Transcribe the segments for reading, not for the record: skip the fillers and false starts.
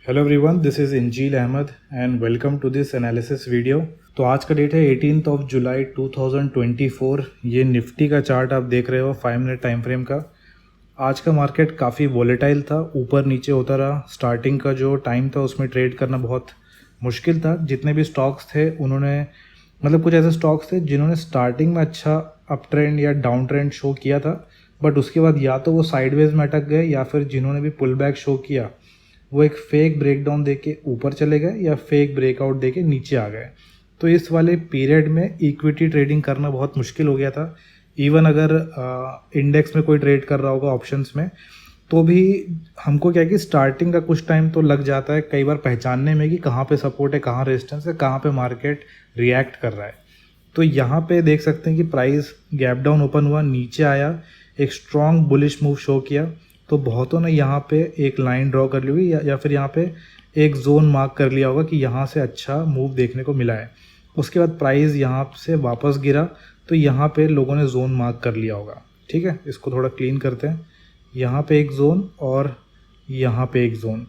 Hello everyone, this is Injeel Ahmad and welcome to this analysis video. तो आज का date है 18 जुलाई 2024। ये निफ्टी का चार्ट आप देख रहे हो 5 मिनट टाइम फ्रेम का। आज का मार्केट काफ़ी वॉलेटाइल था, ऊपर नीचे होता रहा। स्टार्टिंग का जो टाइम था उसमें ट्रेड करना बहुत मुश्किल था। जितने भी स्टॉक्स थे उन्होंने कुछ ऐसे स्टॉक्स थे जिन्होंने स्टार्टिंग में अच्छा अप ट्रेंड या डाउन ट्रेंड शो किया था, बट उसके बाद या तो वो साइडवेज में अटक गए या फिर जिन्होंने भी पुल बैक शो किया वो एक फेक ब्रेकडाउन देके ऊपर चले गए या फेक ब्रेकआउट देके नीचे आ गए। तो इस वाले पीरियड में इक्विटी ट्रेडिंग करना बहुत मुश्किल हो गया था। इवन अगर इंडेक्स में कोई ट्रेड कर रहा होगा ऑप्शंस में, तो भी हमको क्या है कि स्टार्टिंग का कुछ टाइम तो लग जाता है कई बार पहचानने में कि कहाँ पे सपोर्ट है, कहाँ रेजिस्टेंस है, कहाँ पे मार्केट रिएक्ट कर रहा है। तो यहाँ पे देख सकते हैं कि प्राइस गैप डाउन ओपन हुआ, नीचे आया, एक स्ट्रॉन्ग बुलिश मूव शो किया। तो बहुतों ने यहाँ पे एक लाइन ड्रॉ कर ली होगी या फिर यहाँ पे एक जोन मार्क कर लिया होगा कि यहाँ से अच्छा मूव देखने को मिला है। उसके बाद प्राइस यहाँ से वापस गिरा, तो यहाँ पे लोगों ने जोन मार्क कर लिया होगा। ठीक है, इसको थोड़ा क्लीन करते हैं। यहाँ पे एक जोन और यहाँ पे एक जोन।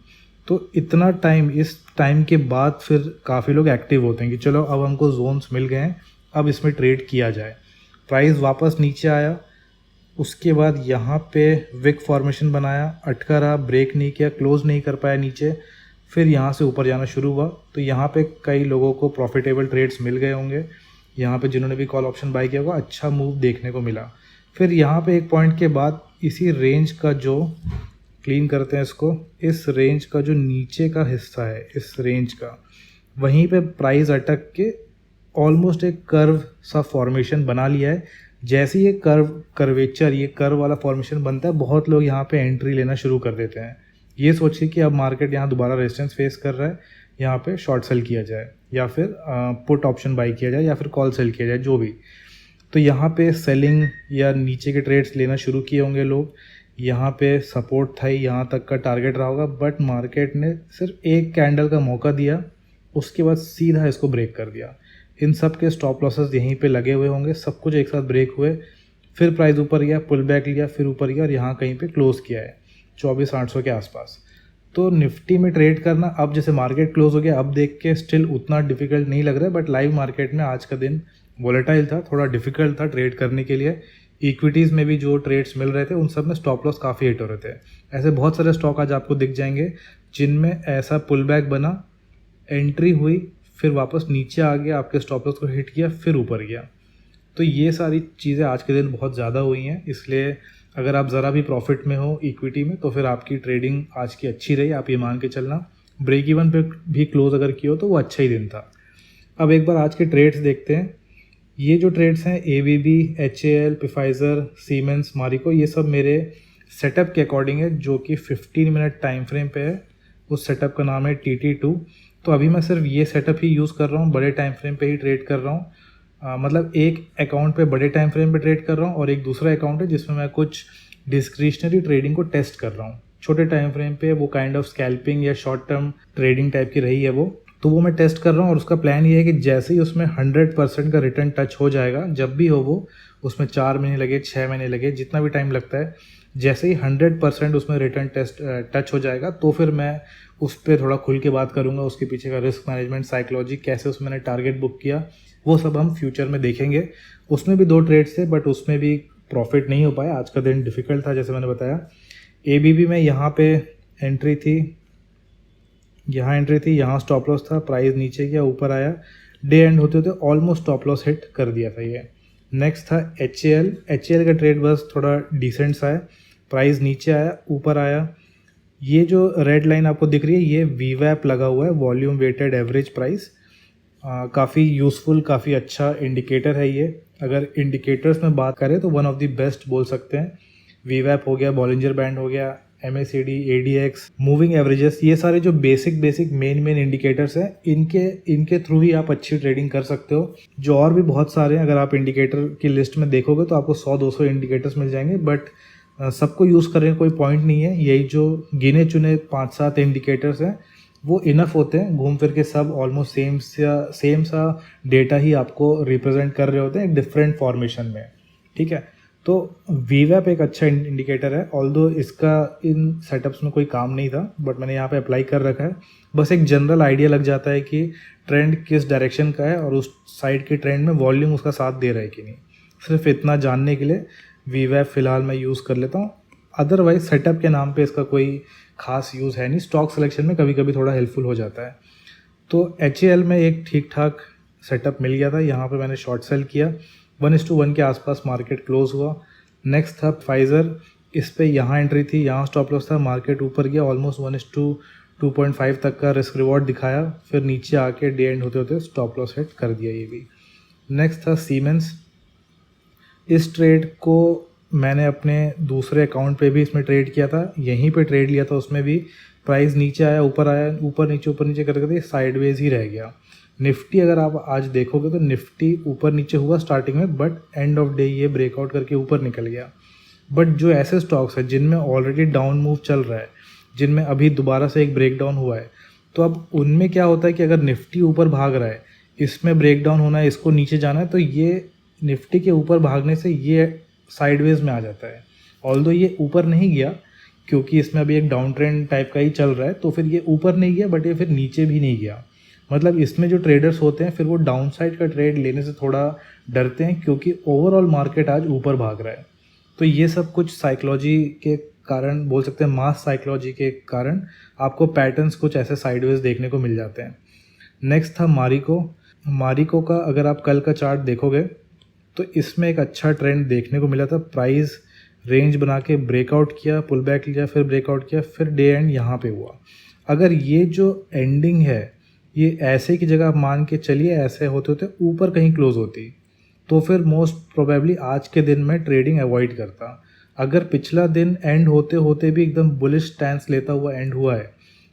तो इतना टाइम, इस टाइम के बाद फिर काफ़ी लोग एक्टिव होते हैं कि चलो अब हमको जोन्स मिल गए हैं, अब इसमें ट्रेड किया जाए। प्राइस वापस नीचे आया, उसके बाद यहाँ पे विक फॉर्मेशन बनाया, अटका रहा, ब्रेक नहीं किया, क्लोज नहीं कर पाया नीचे, फिर यहाँ से ऊपर जाना शुरू हुआ। तो यहाँ पे कई लोगों को प्रॉफिटेबल ट्रेड्स मिल गए होंगे। यहाँ पे जिन्होंने भी कॉल ऑप्शन बाय किया होगा अच्छा मूव देखने को मिला। फिर यहाँ पे एक पॉइंट के बाद इसी रेंज का जो क्लीन करते हैं इसको, इस रेंज का जो नीचे का हिस्सा है, इस रेंज का, वहीं पे प्राइस अटक के ऑलमोस्ट एक कर्व सा फॉर्मेशन बना लिया है। जैसे ये कर्वेचर, ये कर्व वाला फॉर्मेशन बनता है, बहुत लोग यहाँ पे एंट्री लेना शुरू कर देते हैं, ये सोचिए कि अब मार्केट यहाँ दोबारा रेजिस्टेंस फेस कर रहा है, यहाँ पे शॉर्ट सेल किया जाए या फिर पुट ऑप्शन बाई किया जाए या फिर कॉल सेल किया जाए, जो भी। तो यहाँ पे सेलिंग या नीचे के ट्रेड्स लेना शुरू किए होंगे लोग। यहाँ पे सपोर्ट था, यहाँ तक का टारगेट रहा होगा, बट मार्केट ने सिर्फ एक कैंडल का मौका दिया, उसके बाद सीधा इसको ब्रेक कर दिया। इन सब के स्टॉप लॉसेस यहीं पे लगे हुए होंगे, सब कुछ एक साथ ब्रेक हुए, फिर प्राइस ऊपर गया, पुल बैक लिया, फिर ऊपर गया और यहाँ कहीं पे क्लोज किया है 24,800 के आसपास। तो निफ्टी में ट्रेड करना अब जैसे मार्केट क्लोज हो गया, अब देख के स्टिल उतना डिफिकल्ट नहीं लग रहा है, बट लाइव मार्केट में आज का दिन वोलेटाइल था, थोड़ा डिफिकल्ट था ट्रेड करने के लिए। इक्विटीज़ में भी जो ट्रेड्स मिल रहे थे उन सब में स्टॉप लॉस काफ़ी हिट हो रहे थे। ऐसे बहुत सारे स्टॉक आज आपको दिख जाएंगे जिनमें ऐसा पुल बैक बना, एंट्री हुई, फिर वापस नीचे आ गया, आपके स्टॉप लॉस को हिट किया, फिर ऊपर गया। तो ये सारी चीज़ें आज के दिन बहुत ज़्यादा हुई हैं, इसलिए अगर आप ज़रा भी प्रॉफिट में हो इक्विटी में तो फिर आपकी ट्रेडिंग आज की अच्छी रही। आप ये मान के चलना, ब्रेक इवन पे भी क्लोज अगर किया हो तो वो अच्छा ही दिन था। अब एक बार आज के ट्रेड्स देखते हैं। ये जो ट्रेड्स हैं ABB, HAL, पिफाइज़र, सीमेंस, मारिको, ये सब मेरे सेटअप के अकॉर्डिंग है, जो कि 15 मिनट टाइम फ्रेम पे है। उस सेटअप का नाम है TT2। तो अभी मैं सिर्फ ये सेटअप ही यूज़ कर रहा हूँ, बड़े टाइम फ्रेम पे ही ट्रेड कर रहा हूँ। एक अकाउंट पे बड़े टाइम फ्रेम पे ट्रेड कर रहा हूँ और एक दूसरा अकाउंट है जिसमें मैं कुछ डिस्क्रिशनरी ट्रेडिंग को टेस्ट कर रहा हूँ। छोटे टाइम फ्रेम पे वो काइंड ऑफ स्कैल्पिंग या शॉर्ट टर्म ट्रेडिंग टाइप की रही है वो, तो वो मैं टेस्ट कर रहा हूँ। और उसका प्लान ये है कि जैसे ही उसमें 100% का रिटर्न टच हो जाएगा, जब भी हो वो, उसमें 4 महीने लगे, 6 महीने लगे, जितना भी टाइम लगता है, जैसे ही 100% उसमें रिटर्न टच हो जाएगा तो फिर मैं उस पर थोड़ा खुल के बात करूँगा। उसके पीछे का रिस्क मैनेजमेंट, साइकोलॉजी, कैसे उसमें मैंने टारगेट बुक किया, वो सब हम फ्यूचर में देखेंगे। उसमें भी 2 ट्रेड्स थे बट उसमें भी प्रॉफिट नहीं हो पाया, आज का दिन डिफ़िकल्ट था जैसे मैंने बताया। ABB में यहाँ पे एंट्री थी, यहाँ स्टॉप लॉस था, प्राइस नीचे गया, ऊपर आया, डे एंड होते होते ऑलमोस्ट स्टॉप लॉस हिट कर दिया था ये। नेक्स्ट था HAL का ट्रेड बस थोड़ा डिसेंट सा है, प्राइस नीचे आया, ऊपर आया। ये जो रेड लाइन आपको दिख रही है, ये VWAP लगा हुआ है, वॉल्यूम वेटेड एवरेज प्राइस। काफ़ी यूज़फुल, काफ़ी अच्छा इंडिकेटर है ये। अगर इंडिकेटर्स में बात करें तो वन ऑफ द बेस्ट बोल सकते हैं। VWAP हो गया, बॉलिंजर बैंड हो गया, MACD, ADX, मूविंग एवरेजेस, ये सारे जो बेसिक मेन इंडिकेटर्स हैं, इनके थ्रू ही आप अच्छी ट्रेडिंग कर सकते हो। जो और भी बहुत सारे हैं, अगर आप इंडिकेटर की लिस्ट में देखोगे तो आपको 100-200 इंडिकेटर्स मिल जाएंगे, बट सबको यूज़ करने का कोई पॉइंट नहीं है। यही जो गिने चुने 5-7 इंडिकेटर्स हैं वो इनफ होते हैं, घूम फिर के सब ऑलमोस्ट सेम सा डेटा ही आपको रिप्रेजेंट कर रहे होते हैं एक डिफरेंट फॉर्मेशन में। ठीक है, तो वीवैप एक अच्छा इंडिकेटर है, ऑल्दो इसका इन सेटअप्स में कोई काम नहीं था, बट मैंने यहाँ पे अप्लाई कर रखा है। बस एक जनरल आइडिया लग जाता है कि ट्रेंड किस डायरेक्शन का है और उस साइड के ट्रेंड में वॉल्यूम उसका साथ दे रहा है कि नहीं। सिर्फ इतना जानने के लिए वीवैप फ़िलहाल मैं यूज़ कर लेता हूँ। अदरवाइज सेटअप के नाम पे इसका कोई खास यूज़ है नहीं, स्टॉक सिलेक्शन में कभी कभी थोड़ा हेल्पफुल हो जाता है। तो HAL में एक ठीक ठाक सेटअप मिल गया था, यहाँ पे मैंने शॉर्ट सेल किया, 1:1 के आसपास मार्केट क्लोज हुआ। नेक्स्ट था फाइज़र, इस पे यहाँ एंट्री थी, यहाँ स्टॉप लॉस था, मार्केट ऊपर गया, ऑलमोस्ट 1:2.5 तक का रिस्क रिवॉर्ड दिखाया, फिर नीचे आके डे एंड होते होते स्टॉप लॉस हिट कर दिया ये भी। नेक्स्ट था सीमेंस, इस ट्रेड को मैंने अपने दूसरे अकाउंट पे भी इसमें ट्रेड किया था, यहीं पे ट्रेड लिया था, उसमें भी प्राइस नीचे आया, ऊपर नीचे करके साइडवेज ही रह गया। निफ्टी अगर आप आज देखोगे तो निफ्टी ऊपर नीचे हुआ स्टार्टिंग में, बट एंड ऑफ डे ये ब्रेकआउट करके ऊपर निकल गया। बट जो ऐसे स्टॉक्स हैं जिनमें ऑलरेडी डाउन मूव चल रहा है, जिनमें अभी दोबारा से एक ब्रेक डाउन हुआ है, तो अब उनमें क्या होता है कि अगर निफ्टी ऊपर भाग रहा है, इसमें ब्रेक डाउन होना है, इसको नीचे जाना है, तो ये निफ्टी के ऊपर भागने से ये साइडवेज में आ जाता है। ऑल्दो ये ऊपर नहीं गया क्योंकि इसमें अभी एक डाउन ट्रेंड टाइप का ही चल रहा है, तो फिर ये ऊपर नहीं गया, बट ये फिर नीचे भी नहीं गया। मतलब इसमें जो ट्रेडर्स होते हैं फिर वो डाउन साइड का ट्रेड लेने से थोड़ा डरते हैं, क्योंकि ओवरऑल मार्केट आज ऊपर भाग रहा है। तो ये सब कुछ साइकोलॉजी के कारण बोल सकते हैं, मास साइकोलॉजी के कारण आपको पैटर्न्स कुछ ऐसे साइडवेज देखने को मिल जाते हैं। नेक्स्ट था मारिको का अगर आप कल का चार्ट देखोगे तो इसमें एक अच्छा ट्रेंड देखने को मिला था। प्राइस रेंज बना के ब्रेकआउट किया, पुल बैक लिया, फिर ब्रेकआउट किया, फिर डे एंड यहाँ पे हुआ। अगर ये जो एंडिंग है ये ऐसे की जगह आप मान के चलिए ऐसे होते होते ऊपर कहीं क्लोज होती, तो फिर मोस्ट प्रोबेबली आज के दिन में ट्रेडिंग अवॉइड करता। अगर पिछला दिन एंड होते होते भी एकदम बुलिश स्टैंस लेता हुआ एंड हुआ है,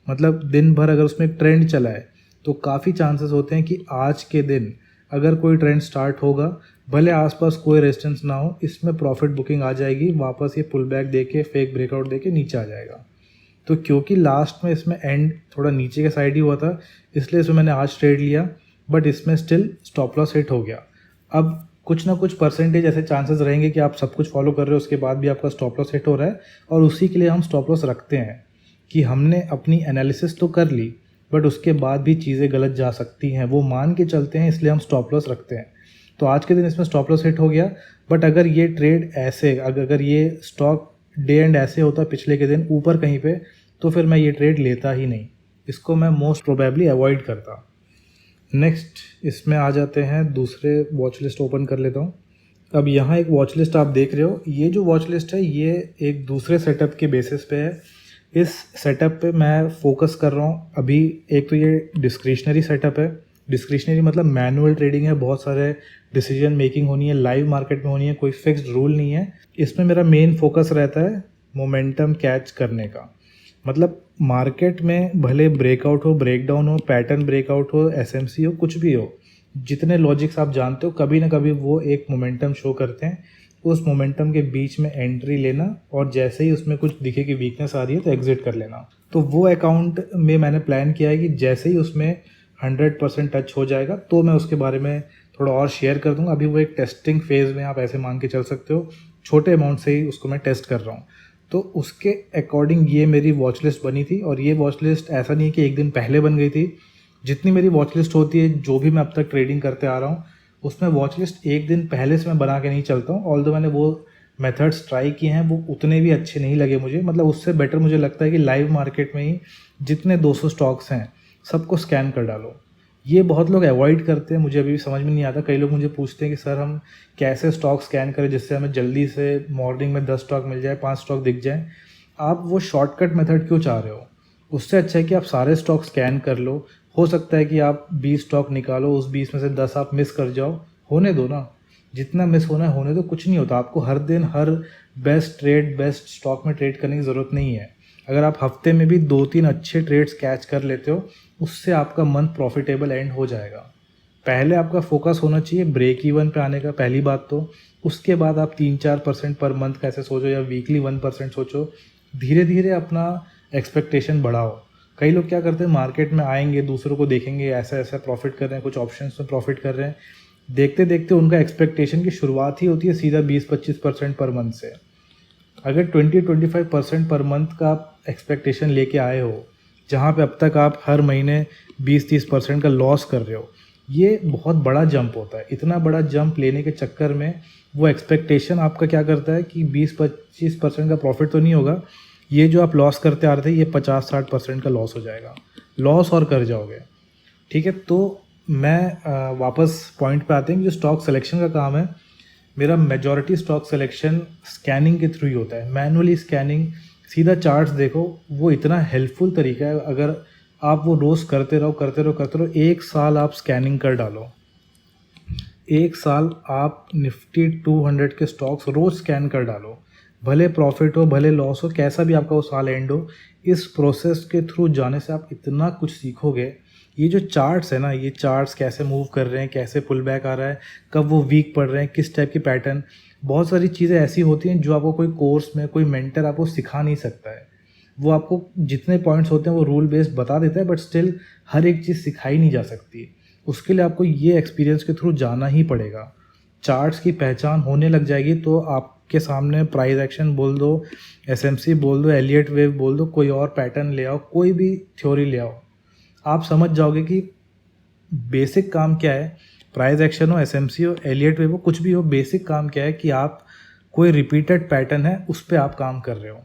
मतलब दिन भर अगर उसमें एक ट्रेंड चला है, तो काफ़ी चांसेस होते हैं कि आज के दिन अगर कोई ट्रेंड स्टार्ट होगा, भले आसपास कोई रेजिस्टेंस ना हो, इसमें प्रॉफिट बुकिंग आ जाएगी, वापस ये पुल बैक दे के फेक ब्रेकआउट दे के नीचे आ जाएगा। तो क्योंकि लास्ट में इसमें एंड थोड़ा नीचे के साइड ही हुआ था, इसलिए इसमें मैंने आज ट्रेड लिया, बट इसमें स्टिल स्टॉप लॉस हिट हो गया। अब कुछ ना कुछ परसेंटेज ऐसे चांसेस रहेंगे कि आप सब कुछ फॉलो कर रहे हो, उसके बाद भी आपका स्टॉप लॉस हिट हो रहा है, और उसी के लिए हम स्टॉप लॉस रखते हैं कि हमने अपनी एनालिसिस तो कर ली, बट उसके बाद भी चीज़ें गलत जा सकती हैं, वो मान के चलते हैं, इसलिए हम स्टॉप लॉस रखते हैं। तो आज के दिन इसमें स्टॉप लॉस हिट हो गया, बट अगर ये ट्रेड ऐसे अगर ये स्टॉक डे एंड ऐसे होता पिछले के दिन ऊपर कहीं पे, तो फिर मैं ये ट्रेड लेता ही नहीं, इसको मैं मोस्ट प्रोबेबली अवॉइड करता। नेक्स्ट इसमें आ जाते हैं, दूसरे वॉच लिस्ट ओपन कर लेता हूँ। अब यहाँ एक वॉच लिस्ट आप देख रहे हो, ये जो वॉच लिस्ट है ये एक दूसरे सेटअप के बेसिस पे है। इस सेटअप पे मैं फोकस कर रहा हूँ अभी। एक तो ये डिस्क्रिशनरी सेटअप है, डिस्क्रिशनरी मतलब मैनुअल ट्रेडिंग है, बहुत सारे डिसीजन मेकिंग होनी है, लाइव मार्केट में होनी है, कोई फिक्स्ड रूल नहीं है। इसमें मेरा मेन फोकस रहता है मोमेंटम कैच करने का। मतलब मार्केट में भले ब्रेकआउट हो, ब्रेकडाउन हो, पैटर्न ब्रेकआउट हो, एसएमसी हो, कुछ भी हो, जितने लॉजिक्स आप जानते हो कभी ना कभी वो एक मोमेंटम शो करते हैं। उस मोमेंटम के बीच में एंट्री लेना, और जैसे ही उसमें कुछ दिखे कि वीकनेस आ रही है तो एग्जिट कर लेना। तो वो अकाउंट में मैंने प्लान किया है कि जैसे ही उसमें 100% टच हो जाएगा तो मैं उसके बारे में थोड़ा और शेयर कर दूंगा। अभी वो एक टेस्टिंग फेज़ में आप ऐसे मान के चल सकते हो, छोटे अमाउंट से ही उसको मैं टेस्ट कर रहा हूँ। तो उसके अकॉर्डिंग ये मेरी वॉच लिस्ट बनी थी, और ये वॉच लिस्ट ऐसा नहीं है कि एक दिन पहले बन गई थी। जितनी मेरी वॉच लिस्ट होती है, जो भी मैं अब तक ट्रेडिंग करते आ रहा हूँ, उसमें वॉच लिस्ट एक दिन पहले से मैं बना के नहीं चलता हूँ। ऑल्दो मैंने वो मेथड्स ट्राई किए हैं, वो उतने भी अच्छे नहीं लगे मुझे। मतलब उससे बेटर मुझे लगता है कि लाइव मार्केट में ही जितने 200 स्टॉक्स हैं सबको स्कैन कर डालो। ये बहुत लोग अवॉइड करते हैं, मुझे अभी भी समझ में नहीं आता। कई लोग मुझे पूछते हैं कि सर हम कैसे स्टॉक स्कैन करें जिससे हमें जल्दी से मॉर्निंग में 10 स्टॉक मिल जाए, 5 स्टॉक दिख जाए। आप वो शॉर्टकट मेथड क्यों चाह रहे हो? उससे अच्छा है कि आप सारे स्टॉक स्कैन कर लो। हो सकता है कि आप 20 स्टॉक निकालो, उस 20 में से 10 आप मिस कर जाओ, होने दो ना, जितना मिस होना है होने दो, कुछ नहीं होता। आपको हर दिन हर बेस्ट स्टॉक में ट्रेड करने की ज़रूरत नहीं है। अगर आप हफ्ते में भी 2-3 अच्छे ट्रेड्स कैच कर लेते हो, उससे आपका मंथ प्रॉफिटेबल एंड हो जाएगा। पहले आपका फोकस होना चाहिए ब्रेक इवन पे आने का, पहली बात तो। उसके बाद आप 3-4% पर मंथ कैसे सोचो, या वीकली 1% सोचो। धीरे धीरे अपना एक्सपेक्टेशन बढ़ाओ। कई लोग क्या करते हैं, मार्केट में आएंगे, दूसरों को देखेंगे ऐसा ऐसा प्रॉफिट कर रहे हैं, कुछ ऑप्शंस में प्रॉफिट कर रहे हैं, देखते देखते उनका एक्सपेक्टेशन की शुरुआत ही होती है सीधा 20-25% पर मंथ से। अगर 20-25% पर मंथ का आप एक्सपेक्टेशन लेके आए हो, जहाँ पे अब तक आप हर महीने 20-30% का लॉस कर रहे हो, ये बहुत बड़ा जंप होता है। इतना बड़ा जंप लेने के चक्कर में वो एक्सपेक्टेशन आपका क्या करता है कि 20-25% का प्रॉफिट तो नहीं होगा, ये जो आप लॉस करते आ रहे थे ये 50-60% का लॉस हो जाएगा, लॉस और कर जाओगे। ठीक है, तो मैं वापस पॉइंट पे आते हैं कि जो स्टॉक सिलेक्शन का काम है, मेरा मेजॉरिटी स्टॉक सिलेक्शन स्कैनिंग के थ्रू ही होता है। मैनुअली स्कैनिंग, सीधा चार्ट्स देखो, वो इतना हेल्पफुल तरीका है। अगर आप वो रोज़ करते रहो, 1 साल आप स्कैनिंग कर डालो, 1 साल आप निफ्टी 200 के स्टॉक्स रोज़ स्कैन कर डालो, भले प्रॉफिट हो भले लॉस हो, कैसा भी आपका वो साल एंड हो, इस प्रोसेस के थ्रू जाने से आप इतना कुछ सीखोगे। ये जो चार्ट्स है ना, ये चार्ट्स कैसे मूव कर रहे हैं, कैसे पुल बैक आ रहा है, कब वो वीक पड़ रहे हैं, किस टाइप की पैटर्न, बहुत सारी चीज़ें ऐसी होती हैं जो आपको कोई कोर्स में कोई मेंटर आपको सिखा नहीं सकता है। वो आपको जितने पॉइंट्स होते हैं वो रूल बेस्ड बता देता है, बट स्टिल हर एक चीज़ सिखाई नहीं जा सकती। उसके लिए आपको ये एक्सपीरियंस के थ्रू जाना ही पड़ेगा। चार्ट्स की पहचान होने लग जाएगी तो आपके सामने प्राइस एक्शन बोल दो, एसएमसी बोल दो, एलियट वेव बोल दो, कोई और पैटर्न ले आओ, कोई भी थ्योरी ले आओ, आप समझ जाओगे कि बेसिक काम क्या है। प्राइस एक्शन हो, एसएमसी हो, एलियट वेव हो, कुछ भी हो, बेसिक काम क्या है कि आप कोई रिपीटेड पैटर्न है उस पर आप काम कर रहे हो।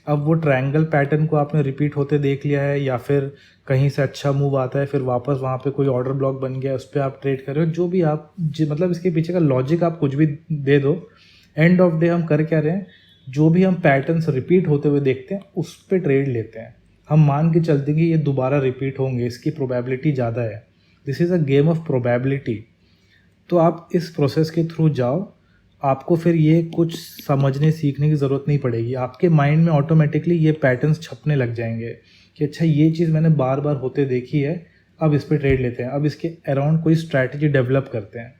अब वो ट्रायंगल पैटर्न को आपने रिपीट होते देख लिया है, या फिर कहीं से अच्छा मूव आता है फिर वापस वहाँ पे कोई ऑर्डर ब्लॉक बन गया उस पर आप ट्रेड कर रहे हो, जो भी आप मतलब इसके पीछे का लॉजिक आप कुछ भी दे दो, एंड ऑफ डे हम कर क्या रहे हैं, जो भी हम पैटर्न्स रिपीट होते हुए देखते हैं उस पर ट्रेड लेते हैं। हम मान के चलते हैं कि ये दोबारा रिपीट होंगे, इसकी प्रोबेबिलिटी ज़्यादा है। This is a game of probability. तो आप इस प्रोसेस के थ्रू जाओ, आपको फिर ये कुछ समझने सीखने की ज़रूरत नहीं पड़ेगी। आपके माइंड में ऑटोमेटिकली ये पैटर्न्स छपने लग जाएंगे कि अच्छा ये चीज़ मैंने बार बार होते देखी है, अब इस पर ट्रेड लेते हैं, अब इसके अराउंड कोई स्ट्रैटेजी डेवलप करते हैं।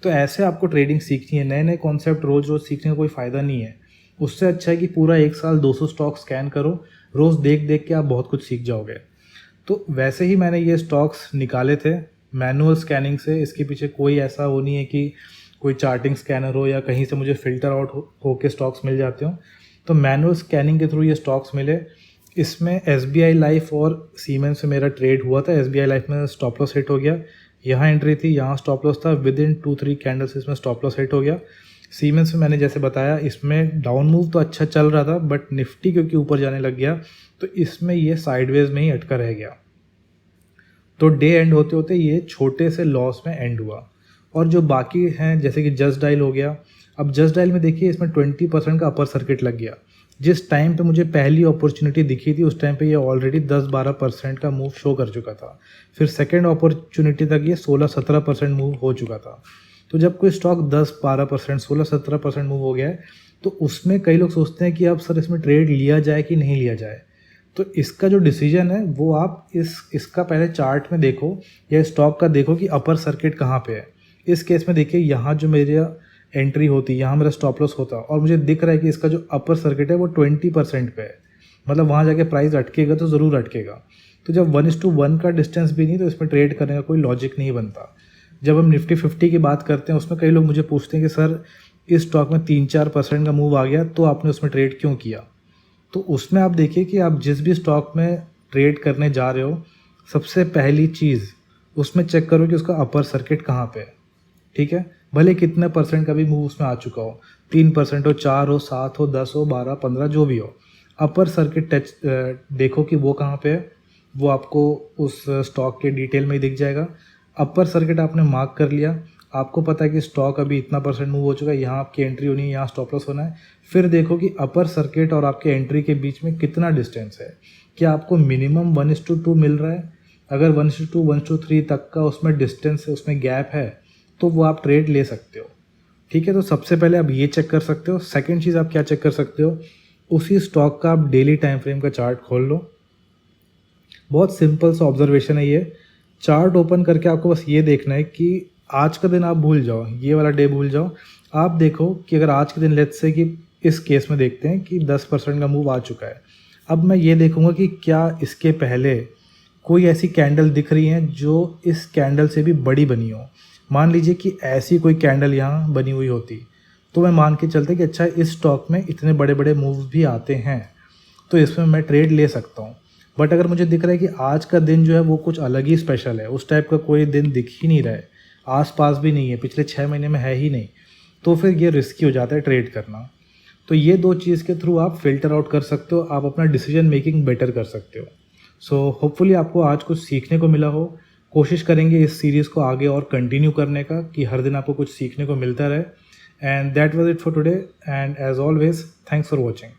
तो ऐसे आपको ट्रेडिंग सीखनी है। नए नए कॉन्सेप्ट रोज़ रोज़ सीखने का कोई फ़ायदा नहीं है। उससे अच्छा है कि पूरा 1 साल 200 स्टॉक स्कैन करो, रोज़ देख देख के आप बहुत कुछ सीख जाओगे। तो वैसे ही मैंने ये स्टॉक्स निकाले थे मैनुअल स्कैनिंग से। इसके पीछे कोई ऐसा वो नहीं है कि कोई चार्टिंग स्कैनर हो या कहीं से मुझे फ़िल्टर आउट हो के स्टॉक्स मिल जाते हो। तो मैनुअल स्कैनिंग के थ्रू ये स्टॉक्स मिले। इसमें SBI लाइफ और सीमेंस से मेरा ट्रेड हुआ था। SBI लाइफ में स्टॉप लॉस हिट हो गया, यहाँ एंट्री थी, यहाँ स्टॉप लॉस था, विद इन 2-3 कैंडल्स इसमें स्टॉप लॉस हिट हो गया। सीमेंस में मैंने जैसे बताया, इसमें डाउन मूव तो अच्छा चल रहा था, बट निफ्टी क्योंकि ऊपर जाने लग गया तो इसमें ये साइडवेज में ही अटका रह गया। तो डे एंड होते होते ये छोटे से लॉस में एंड हुआ। और जो बाकी हैं जैसे कि जस्ट डायल हो गया, अब जस्ट डायल में देखिए इसमें 20% का अपर सर्किट लग गया। जिस टाइम पे मुझे पहली अपॉर्चुनिटी दिखी थी उस टाइम पे ये ऑलरेडी 10-12% का मूव शो कर चुका था। फिर सेकेंड अपॉर्चुनिटी तक ये 16-17% मूव हो चुका था। तो जब कोई स्टॉक 10-12%, 16-17% मूव हो गया है तो उसमें कई लोग सोचते हैं कि अब सर इसमें ट्रेड लिया जाए कि नहीं लिया जाए। तो इसका जो डिसीजन है वो आप इसका पहले चार्ट में देखो या स्टॉक का देखो कि अपर सर्किट कहाँ पे है। इस केस में देखिए यहाँ जो मेरा एंट्री होती है, यहाँ मेरा स्टॉप लॉस होता और मुझे दिख रहा है कि इसका जो अपर सर्किट है वो 20% पे है, मतलब वहाँ जाके प्राइस अटकेगा तो ज़रूर अटकेगा। तो जब 1:1 का डिस्टेंस भी नहीं तो इसमें ट्रेड करने का कोई लॉजिक नहीं बनता। जब हम निफ्टी 50 की बात करते हैं उसमें कई लोग मुझे पूछते हैं कि सर इस स्टॉक में 3-4% का मूव आ गया तो आपने उसमें ट्रेड क्यों किया। तो उसमें आप देखिए कि आप जिस भी स्टॉक में ट्रेड करने जा रहे हो, सबसे पहली चीज़ उसमें चेक करो कि उसका अपर सर्किट कहाँ पे है। ठीक है, भले कितने परसेंट का भी मूव उसमें आ चुका हो, 3% हो, 4 हो, 7 हो, 10 हो, 12, 15 जो भी हो, अपर सर्किट टच देखो कि वो कहाँ पे है। वो आपको उस स्टॉक के डिटेल में ही दिख जाएगा। अपर सर्किट आपने मार्क कर लिया, आपको पता है कि स्टॉक अभी इतना % मूव हो चुका है, यहाँ आपकी एंट्री होनी है, यहाँ स्टॉप लॉस होना है। फिर देखो कि अपर सर्किट और आपके एंट्री के बीच में कितना डिस्टेंस है, क्या आपको मिनिमम 1:2 मिल रहा है। अगर 1:2, 1:3 तक का उसमें डिस्टेंस है, उसमें गैप है, तो वो आप ट्रेड ले सकते हो। ठीक है, तो सबसे पहले आप ये चेक कर सकते हो। सेकंड चीज़ आप क्या चेक कर सकते हो, उसी स्टॉक का आप डेली टाइम फ्रेम का चार्ट खोल लो। बहुत सिंपल सा ऑब्जर्वेशन है ये। चार्ट ओपन करके आपको बस ये देखना है कि आज का दिन आप भूल जाओ, ये वाला डे भूल जाओ। आप देखो कि अगर आज के दिन लेट्स से कि इस केस में देखते हैं कि 10% का मूव आ चुका है। अब मैं ये देखूंगा कि क्या इसके पहले कोई ऐसी कैंडल दिख रही है जो इस कैंडल से भी बड़ी बनी हो। मान लीजिए कि ऐसी कोई कैंडल यहाँ बनी हुई होती, तो मैं मान के चलते कि अच्छा इस स्टॉक में इतने बड़े बड़े मूव्स भी आते हैं, तो इसमें मैं ट्रेड ले सकता हूँ। बट अगर मुझे दिख रहा है कि आज का दिन जो है वो कुछ अलग ही स्पेशल है, उस टाइप का कोई दिन दिख ही नहीं रहा है, आस पास भी नहीं है, पिछले 6 महीने में है ही नहीं, तो फिर ये रिस्की हो जाता है ट्रेड करना। तो ये दो चीज़ के थ्रू आप फ़िल्टर आउट कर सकते हो, आप अपना डिसीजन मेकिंग बेटर कर सकते हो। सो होपफुली आपको आज कुछ सीखने को मिला हो। कोशिश करेंगे इस सीरीज़ को आगे और कंटिन्यू करने का, कि हर दिन आपको कुछ सीखने को मिलता रहे। And that was it for today, and as always thanks for watching.